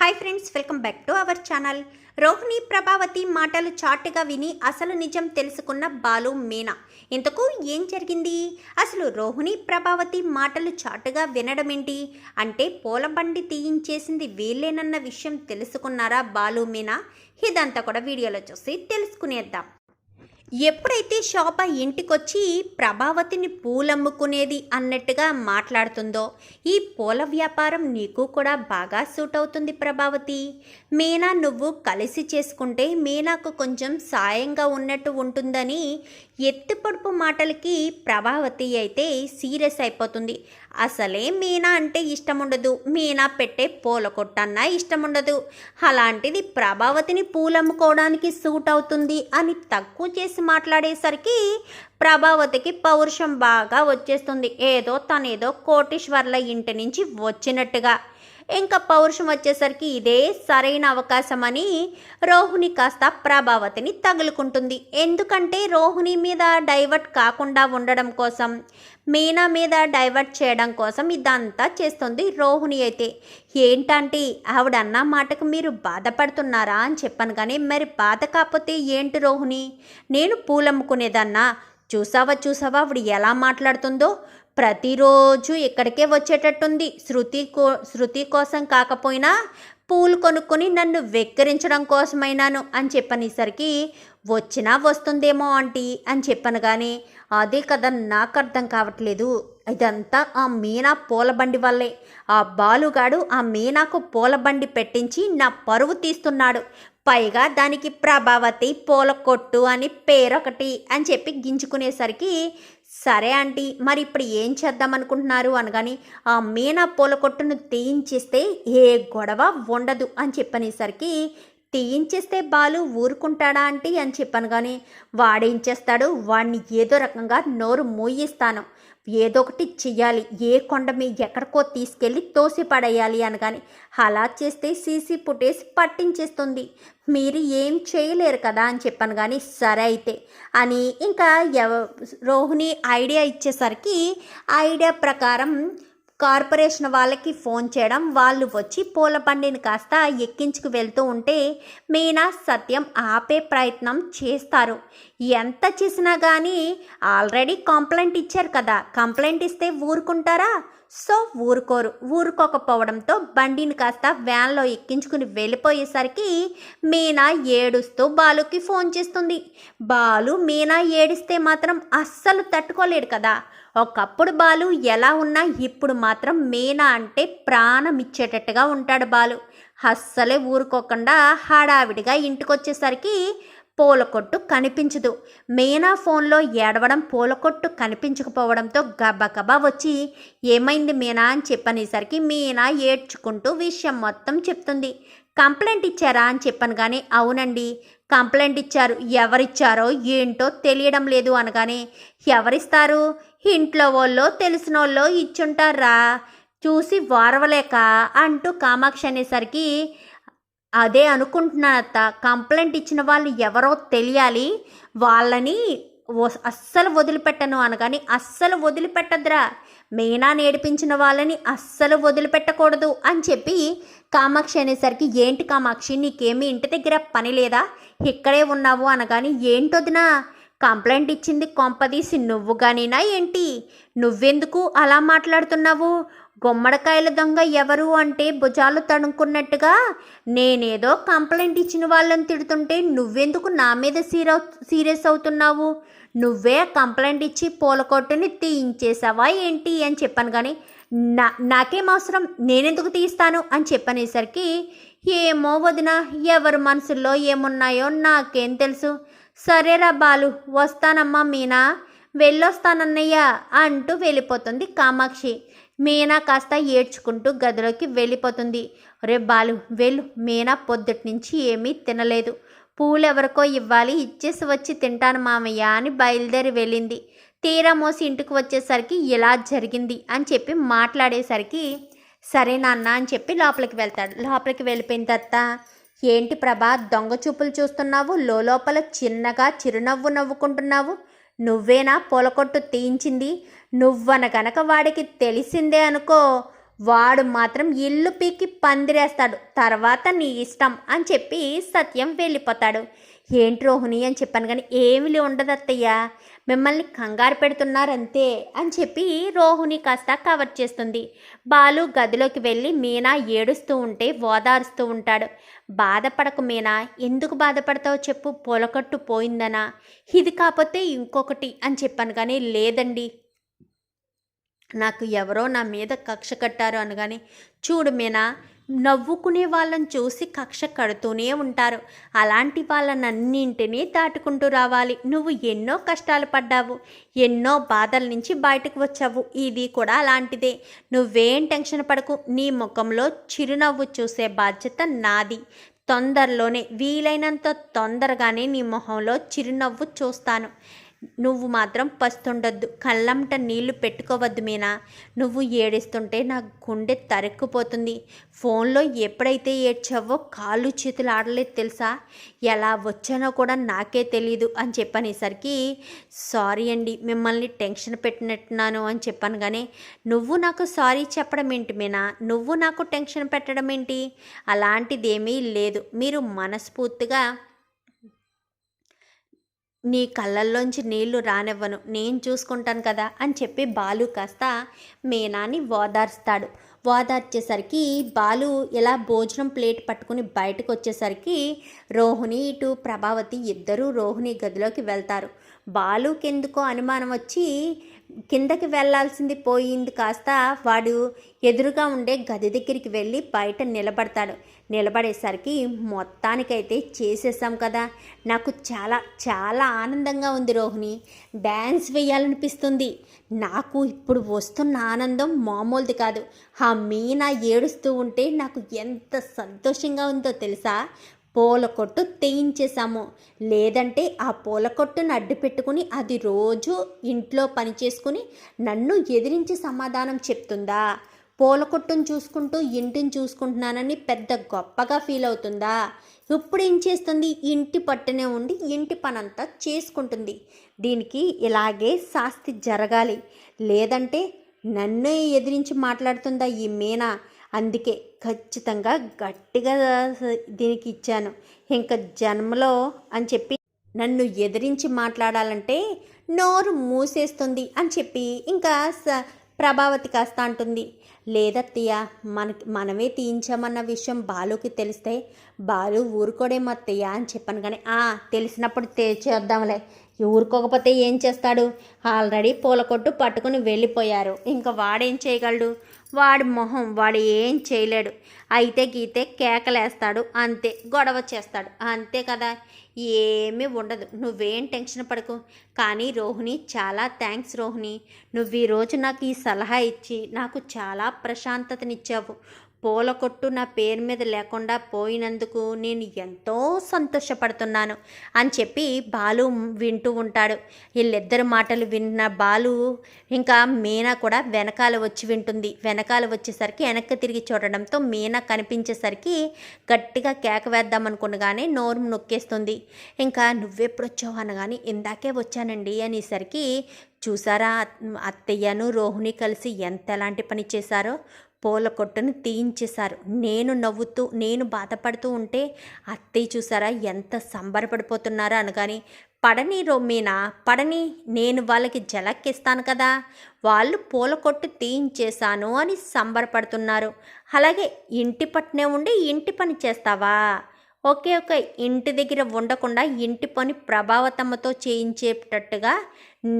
Hi friends, welcome back to our channel. Rohini Prabhavati మాటలు చాటుగా విని అసలు నిజం తెలుసుకున్న బాలు మీనా. ఇంతకు ఏం జరిగింది? అసలు రోహిణి ప్రభావతి మాటలు చాటుగా వినడం ఏంటి? అంటే పూల బండి తీయించేసింది వీళ్ళేనన్న విషయం తెలుసుకున్నారా బాలు మీనా? ఇదంతా కూడా వీడియోలో చూసి తెలుసుకునేద్దాం. ఎప్పుడైతే శోభ ఇంటికొచ్చి ప్రభావతిని పూలమ్ముకునేది అన్నట్టుగా మాట్లాడుతుందో, ఈ పూల వ్యాపారం నీకు కూడా బాగా సూట్ అవుతుంది ప్రభావతి. మీనా నువ్వు కలిసి చేసుకుంటే మీనాకు కొంచెం సాయంగా ఉన్నట్టు ఉంటుందని ఎత్తుపొడుపు మాటలకి ప్రభావతి అయితే సీరియస్ అయిపోతుంది. అసలే మీనా అంటే ఇష్టం ఉండదు, మీనా పెట్టే పూల కొట్టన్నా ఇష్టం ఉండదు. అలాంటిది ప్రభావతిని పూలమ్ముకోవడానికి సూట్ అవుతుంది అని తక్కువ చేసి మాట్లాడేసరికి ప్రభావతికి పౌరుషం బాగా వచ్చేస్తుంది. ఏదో తనేదో కోటీశ్వర్ల ఇంటి నుంచి వచ్చినట్టుగా. ఇంకా పౌరుషం వచ్చేసరికి ఇదే సరైన అవకాశం అని రోహిణి కాస్త ప్రభావతిని తగులుకుంటుంది. ఎందుకంటే రోహిణి మీద డైవర్ట్ కాకుండా ఉండడం కోసం, మీనా మీద డైవర్ట్ చేయడం కోసం ఇదంతా చేస్తుంది రోహిణి. అయితే ఏంటంటే ఆవిడన్న మాటకు మీరు బాధపడుతున్నారా అని చెప్పాను. కానీ మరి బాధ కాకపోతే ఏంటి రోహిణి? నేను పూలమ్ముకునేదన్నా. చూసావా ఆవిడ ఎలా మాట్లాడుతుందో? ప్రతిరోజు ఇక్కడికే వచ్చేటట్టుంది. శృతి కోసం కాకపోయినా పూలు కొనుక్కొని నన్ను వెక్కిరించడం కోసమైనాను అని చెప్పనేసరికి వచ్చినా వస్తుందేమో ఆంటీ అని చెప్పాను. కానీ అదే కదా నాకు అర్థం కావట్లేదు. ఇదంతా ఆ మీనా పూలబండి వల్లే. ఆ బాలుగాడు ఆ మీనాకు పూలబండి పెట్టించి నా పరువు తీస్తున్నాడు. పైగా దానికి ప్రభావతి పూల కొట్టు అని పేరొకటి అని చెప్పి గింజుకునేసరికి సరే ఆంటీ, మరి ఇప్పుడు ఏం చేద్దాం అనుకుంటున్నారు అనగాని, ఆ మీనా పూల కొట్టును తీయించేస్తే ఏ గొడవ ఉండదు అని చెప్పనేసరికి, తీయించేస్తే బాలు ఊరుకుంటాడా ఆంటీ అని చెప్పాను. కానీ వాడేం చేస్తాడు? వాడిని ఏదో రకంగా నోరు మూయిస్తాను, ఏదో ఒకటి చెయ్యాలి, ఏ కొండ మీ ఎక్కడికో తీసుకెళ్ళి తోసి పడేయాలి అనగాని, అలా చేస్తే సీసీ ఫుటేజ్ పట్టించేస్తుంది, మీరు ఏం చేయలేరు కదా అని చెప్పాను. కానీ సరే అయితే అని ఇంకా రోహిణి ఐడియా ఇచ్చేసరికి ఐడియా ప్రకారం కార్పొరేషన్ వాళ్ళకి ఫోన్ చేయడం, వాళ్ళు వచ్చి పూల బండిని కాస్త ఎక్కించుకు వెళ్తూ ఉంటే మీనా సత్యం ఆపే ప్రయత్నం చేస్తారు. ఎంత చేసినా కానీ ఆల్రెడీ కంప్లైంట్ ఇచ్చారు కదా, కంప్లైంట్ ఇస్తే ఊరుకుంటారా? సో ఊరుకోకపోవడంతో బండిని కాస్త వ్యాన్లో ఎక్కించుకుని వెళ్ళిపోయేసరికి మీనా ఏడుస్తూ బాలుకి ఫోన్ చేస్తుంది. బాలు మీనా ఏడిస్తే మాత్రం అస్సలు తట్టుకోలేడు కదా. ఒకప్పుడు బాలు ఎలా ఉన్నా ఇప్పుడు మాత్రం మీనా అంటే ప్రాణం ఇచ్చేటట్టుగా ఉంటాడు బాలు. అస్సలే ఊరుకోకుండా హడావిడిగా ఇంటికొచ్చేసరికి పూలకొట్టు కనిపించదు. మీనా ఫోన్లో ఏడవడం, పూలకొట్టు కనిపించకపోవడంతో గబగబా వచ్చి ఏమైంది మీనా అని చెప్పనేసరికి మీనా ఏడ్చుకుంటూ విషయం మొత్తం చెప్తుంది. కంప్లైంట్ ఇచ్చారా అని చెప్పాను. కానీ అవునండి కంప్లైంట్ ఇచ్చారు, ఎవరిచ్చారో ఏంటో తెలియడం లేదు అనగానే, ఎవరిస్తారు? ఇంట్లో వాళ్ళో తెలిసిన వాళ్ళో ఇచ్చుంటారా, చూసి వారవలేక అంటూ కామాక్షి అనేసరికి, అదే అనుకుంటున్నానత్త, కంప్లైంట్ ఇచ్చిన వాళ్ళు ఎవరో తెలియాలి, వాళ్ళని అస్సలు వదిలిపెట్టను అనగాని, అస్సలు వదిలిపెట్టద్రా, మీనా నేర్పించిన వాళ్ళని అస్సలు వదిలిపెట్టకూడదు అని చెప్పి కామాక్షి అనేసరికి, ఏంటి కామాక్షి నీకేమీ ఇంటి దగ్గర పని లేదా, ఇక్కడే ఉన్నావు అనగాని, ఏంటొదినా కంప్లైంట్ ఇచ్చింది కొంపదీసి నువ్వు గానినా ఏంటి? నువ్వెందుకు అలా మాట్లాడుతున్నావు? గుమ్మడికాయల దొంగ ఎవరు అంటే భుజాలు తడుముకున్నట్టుగా నేనేదో కంప్లైంట్ ఇచ్చిన వాళ్ళని తిడుతుంటే నువ్వెందుకు నా మీద సీరియస్ అవుతున్నావు? నువ్వే కంప్లైంట్ ఇచ్చి పూలకొట్టుని తీయించేసావా ఏంటి అని చెప్పాను. కానీ నాకేం అవసరం, నేనెందుకు తీస్తాను అని చెప్పనేసరికి, ఏమో వదిన, ఎవరి మనసుల్లో ఏమున్నాయో నాకేం తెలుసు. సరేరా బాలు, వస్తానమ్మా మీనా, వెళ్ళొస్తానన్నయ్య అంటూ వెళ్ళిపోతుంది కామాక్షి. మీనా కాస్త ఏడ్చుకుంటూ గదిలోకి వెళ్ళిపోతుంది. రే బాలు వెళ్ళు, మీనా పొద్దుటి నుంచి ఏమీ తినలేదు, పూలు ఎవరికో ఇవ్వాలి, ఇచ్చేసి వచ్చి తింటాను మామయ్య అని బయలుదేరి వెళ్ళింది. తీరా మోసి ఇంటికి వచ్చేసరికి ఇలా జరిగింది అని చెప్పి మాట్లాడేసరికి, సరే నాన్న అని చెప్పి లోపలికి వెళ్తాడు. లోపలికి వెళ్ళిపోయిన తర్వాత, ఏంటి ప్రభా దొంగ చూపులు చూస్తున్నావు, లోపల చిన్నగా చిరునవ్వు నవ్వుకుంటున్నావు, నువ్వేనా పూలకొట్టు తీయించింది? నువ్వన గనక వాడికి తెలిసిందే అనుకో, వాడు మాత్రం ఇల్లు పీకి పందిరేస్తాడు, తర్వాత నీ ఇష్టం అని చెప్పి సత్యం వెళ్ళిపోతాడు. ఏంటి రోహిణి అని చెప్పాను కానీ ఏమీ ఉండదు అత్తయ్య, మిమ్మల్ని కంగారు పెడుతున్నారంతే అని చెప్పి రోహిణి కాస్త కవర్ చేస్తుంది. బాలు గదిలోకి వెళ్ళి మీనా ఏడుస్తూ ఉంటే ఓదారుస్తూ ఉంటాడు. బాధపడకు మీనా, ఎందుకు బాధపడతావో చెప్పు, పొలకట్టు పోయిందనా, ఇది కాకపోతే ఇంకొకటి అని చెప్పాను కానీ లేదండి, నాకు ఎవరో నా మీద కక్ష కట్టారు అనగానే, చూడు మీనా, నవ్వుకునే వాళ్ళని చూసి కక్ష కడుతూనే ఉంటారు, అలాంటి వాళ్ళనన్నింటినీ దాటుకుంటూ రావాలి. నువ్వు ఎన్నో కష్టాలు పడ్డావు, ఎన్నో బాధల నుంచి బయటకు వచ్చావు, ఇది కూడా అలాంటిదే. నువ్వేం టెన్షన్ పడకు, నీ ముఖంలో చిరునవ్వు చూసే బాధ్యత నాది. తొందరలోనే, వీలైనంత తొందరగానే నీ మొహంలో చిరునవ్వు చూస్తాను. నువ్వు మాత్రం పస్తుండొద్దు, కళ్ళంట నీళ్లు పెట్టుకోవద్దు మీనా. నువ్వు ఏడుస్తుంటే నా గుండె తరుక్కుపోతుంది. ఫోన్లో ఎప్పుడైతే ఏడ్చావో కాళ్ళు చేతులు ఆడలేదు తెలుసా, ఎలా వచ్చానో కూడా నాకే తెలీదు అని చెప్పనేసరికి, సారీ అండి, మిమ్మల్ని టెన్షన్ పెట్టినట్టున్నాను అని చెప్పాను. కానీ నువ్వు నాకు సారీ చెప్పడం ఏంటి మీనా, నువ్వు నాకు టెన్షన్ పెట్టడం ఏంటి, అలాంటిదేమీ లేదు. మీరు మనస్ఫూర్తిగా నీ కళ్ళల్లోంచి నీళ్లు రానివ్వను, నేను చూసుకుంటాను కదా అని చెప్పి బాలు కాస్త మీనాని ఓదార్స్తాడు. ఓదార్చేసరికి బాలు ఇలా భోజనం ప్లేట్ పట్టుకుని బయటకు వచ్చేసరికి రోహిణి ఇటు ప్రభావతి ఇద్దరూ రోహిణి గదిలోకి వెళ్తారు. బాలుకెందుకో అనుమానం వచ్చి కిందకి వెళ్ళాల్సింది పోయింది కాస్త వాడు ఎదురుగా ఉండే గది దగ్గరికి వెళ్ళి బయట నిలబడతాడు. నిలబడేసరికి మొత్తానికైతే చేసేసాం కదా, నాకు చాలా చాలా ఆనందంగా ఉంది రోహిణి, డ్యాన్స్ వేయాలనిపిస్తుంది. నాకు ఇప్పుడు వస్తున్న ఆనందం మామూలుది కాదు. ఆ మీనా ఏడుస్తూ ఉంటే నాకు ఎంత సంతోషంగా ఉందో తెలుసా. పూల కొట్టు తెయించేశాము, లేదంటే ఆ పూల కొట్టును అడ్డు పెట్టుకుని అది రోజు ఇంట్లో పని చేసుకుని నన్ను ఎదిరించి సమాధానం చెప్తుందా, పూల కొట్టును చూసుకుంటూ ఇంటిని చూసుకుంటున్నానని పెద్ద గొప్పగా ఫీల్ అవుతుందా. ఇప్పుడు ఏం చేస్తుంది, ఇంటి పట్టునే ఉండి ఇంటి పనంతా చేసుకుంటుంది. దీనికి ఇలాగే శాస్తి జరగాలి, లేదంటే నన్నే ఎదిరించి మాట్లాడుతుందా ఈ మీనా. అందుకే ఖచ్చితంగా గట్టిగా దీనికి ఇచ్చాను, ఇంకా జన్మలో అని చెప్పి నన్ను ఎదిరించి మాట్లాడాలంటే నోరు మూసేస్తుంది అని చెప్పి ఇంకా ప్రభావతి కాస్త అంటుంది. లేదత్తయ్య, మనమే తీయించామన్న విషయం బాలుకి తెలిస్తే బాలు ఊరుకోడేమత్తయ్య అని చెప్పాను. కానీ తెలిసినప్పుడు చేద్దాంలే, ఊరుకోకపోతే ఏం చేస్తాడు, ఆల్రెడీ పూల కొట్టు పట్టుకుని వెళ్ళిపోయారు, ఇంకా వాడేం చేయగలడు, వాడి మొహం వాడు ఏం చేయలేడు. అయితే గీతే కేకలేస్తాడు అంతే, గొడవ చేస్తాడు అంతే కదా, ఏమీ ఉండదు. నువ్వేం టెన్షన్ పడకు. కానీ రోహిణి, చాలా థ్యాంక్స్ రోహిణి, నువ్వు ఈరోజు నాకు ఈ సలహా ఇచ్చి నాకు చాలా ప్రశాంతతనిచ్చావు. పూల కొట్టు నా పేరు మీద లేకుండా పోయినందుకు నేను ఎంతో సంతోషపడుతున్నాను అని చెప్పి బాలు వింటూ ఉంటాడు. వీళ్ళిద్దరు మాటలు విన్న బాలు ఇంకా మీనా కూడా వెనకాల వచ్చి వింటుంది. వెనకాల వచ్చేసరికి వెనక్కి తిరిగి చూడడంతో మీనా కనిపించేసరికి గట్టిగా కేక వేద్దామనుకునగానే నోరు నొక్కేస్తుంది. ఇంకా నువ్వెప్పుడు వచ్చావు అనగాని ఇందాకే వచ్చానండి అనేసరికి, చూసారా అత్తయ్యను రోహిణి కలిసి ఎంత ఎలాంటి పని చేశారో, పూల కొట్టును తీయించేశారు. నేను నవ్వుతూ నేను బాధపడుతూ ఉంటే అత్తయ్య చూసారా ఎంత సంబరపడిపోతున్నారో అనగాని, పడని మీనా పడని, నేను వాళ్ళకి జలక్కిస్తాను కదా, వాళ్ళు పూల కొట్టు తీయించేశాను అని సంబరపడుతున్నారు. అలాగే ఇంటి పట్టునే ఉండి ఇంటి పని చేస్తావా, ఓకే ఇంటి దగ్గర ఉండకుండా ఇంటి పని ప్రభావతమ్మతో చేయించేటట్టుగా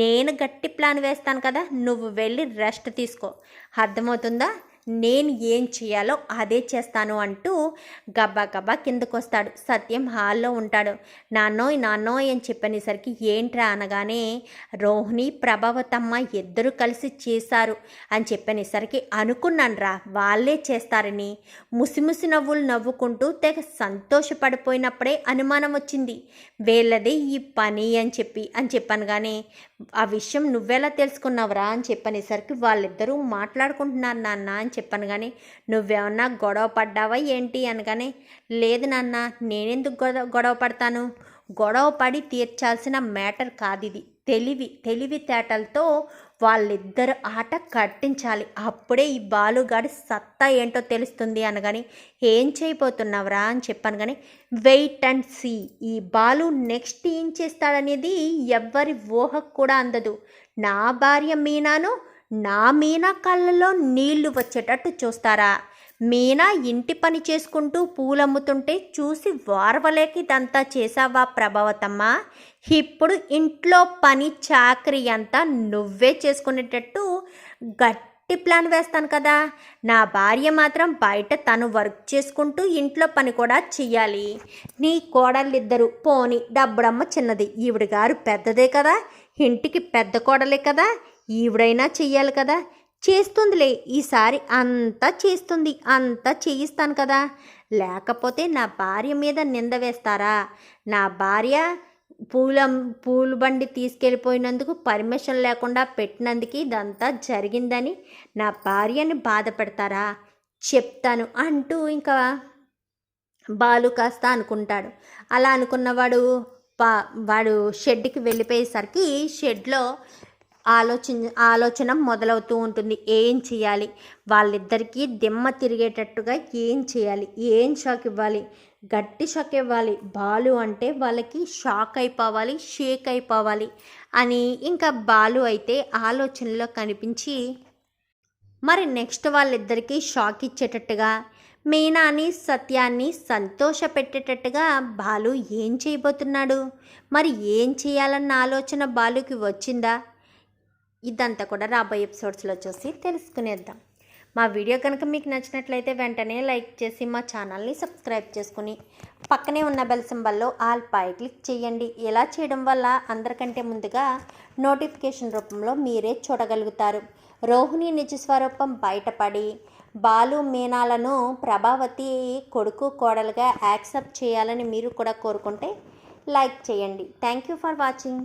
నేను గట్టి ప్లాన్ వేస్తాను కదా, నువ్వు వెళ్ళి రెస్ట్ తీసుకో, అర్థమవుతుందా, నేను ఏం చేయాలో అదే చేస్తాను అంటూ గబ్బా గబ్బా కిందకు వస్తాడు. సత్యం హాల్లో ఉంటాడు. నాన్నోయ్ నాన్నోయ్ అని చెప్పనేసరికి ఏంట్రా అనగానే, రోహిణి ప్రభావతమ్మ ఇద్దరు కలిసి చేశారు అని చెప్పనేసరికి అనుకున్నానురా వాళ్ళే చేస్తారని. ముసిముసి నవ్వులు నవ్వుకుంటూ తెగ సంతోషపడిపోయినప్పుడే అనుమానం వచ్చింది వీళ్ళది ఈ పని అని చెప్పాను. కానీ ఆ విషయం నువ్వెలా తెలుసుకున్నావురా అని చెప్పనేసరికి, వాళ్ళిద్దరూ మాట్లాడుకుంటున్నారు నాన్న అని చెప్పాను. కానీ నువ్వేమన్నా గొడవ పడ్డావా ఏంటి అనగానే, లేదు నాన్న, నేనెందుకు గొడవ పడతాను, గొడవ పడి తీర్చాల్సిన మ్యాటర్ కాదు ఇది, తెలివితేటలతో వాళ్ళిద్దరు ఆట కట్టించాలి. అప్పుడే ఈ బాలుగాడి సత్తా ఏంటో తెలుస్తుంది అనగాని, ఏం చేయబోతున్నావురా అని చెప్పాను. కానీ వెయిట్ అండ్ సీ, ఈ బాలు నెక్స్ట్ ఏం చేస్తాడనేది ఎవ్వరి ఊహకు కూడా అందదు. నా భార్య మీనాను, నా మీనా కళ్ళలో నీళ్లు వచ్చేటట్టు చూస్తారా? మీనా ఇంటి పని చేసుకుంటూ పూలమ్ముతుంటే చూసి వారవలేక ఇదంతా చేసావా ప్రభావతమ్మ? ఇప్పుడు ఇంట్లో పని చాకరీ అంతా నువ్వే చేసుకునేటట్టు గట్టి ప్లాన్ వేస్తాను కదా. నా భార్య మాత్రం బయట తను వర్క్ చేసుకుంటూ ఇంట్లో పని కూడా చెయ్యాలి. నీ కోడళ్ళిద్దరు పోని డబ్బుడమ్మ చిన్నది, ఈవిడ గారు పెద్దదే కదా, ఇంటికి పెద్ద కోడలే కదా, ఈవిడైనా చెయ్యాలి కదా. చేస్తుందిలే, ఈసారి అంతా చేస్తుంది, అంతా చేయిస్తాను కదా. లేకపోతే నా భార్య మీద నింద వేస్తారా? నా భార్య పూలు బండి తీసుకెళ్ళిపోయినందుకు పర్మిషన్ లేకుండా పెట్టినందుకు ఇదంతా జరిగిందని నా భార్యని బాధ పెడతారా? చెప్తాను అంటూ ఇంకా బాలు కాస్త అనుకుంటాడు. అలా అనుకున్నవాడు వాడు షెడ్కి వెళ్ళిపోయేసరికి షెడ్లో ఆలోచన మొదలవుతూ ఉంటుంది. ఏం చేయాలి, వాళ్ళిద్దరికీ దిమ్మ తిరిగేటట్టుగా ఏం చేయాలి, ఏం షాక్ ఇవ్వాలి, గట్టి షాక్ ఇవ్వాలి. బాలు అంటే వాళ్ళకి షాక్ అయిపోవాలి, షేక్ అయిపోవాలి అని ఇంకా బాలు అయితే ఆలోచనలో కనిపించి మరి నెక్స్ట్ వాళ్ళిద్దరికీ షాక్ ఇచ్చేటట్టుగా మీనాని సత్యాన్ని సంతోష పెట్టేటట్టుగా బాలు ఏం చేయబోతున్నాడు? మరి ఏం చేయాలన్న ఆలోచన బాలుకి వచ్చిందా? ఇదంతా కూడా రాబోయే ఎపిసోడ్స్లో చూసి తెలుసుకునేద్దాం. మా వీడియో కనుక మీకు నచ్చినట్లయితే వెంటనే లైక్ చేసి మా ఛానల్ని సబ్స్క్రైబ్ చేసుకుని పక్కనే ఉన్న బెల్ సింబల్లో ఆల్ పై క్లిక్ చేయండి. ఇలా చేయడం వల్ల అందరికంటే ముందుగా నోటిఫికేషన్ రూపంలో మీరే చూడగలుగుతారు. రోహిణి నిజస్వరూపం బయటపడి బాలు మీనాలను ప్రభావతి కొడుకు కోడలుగా యాక్సెప్ట్ చేయాలని మీరు కూడా కోరుకుంటే లైక్ చేయండి. Thank you for watching.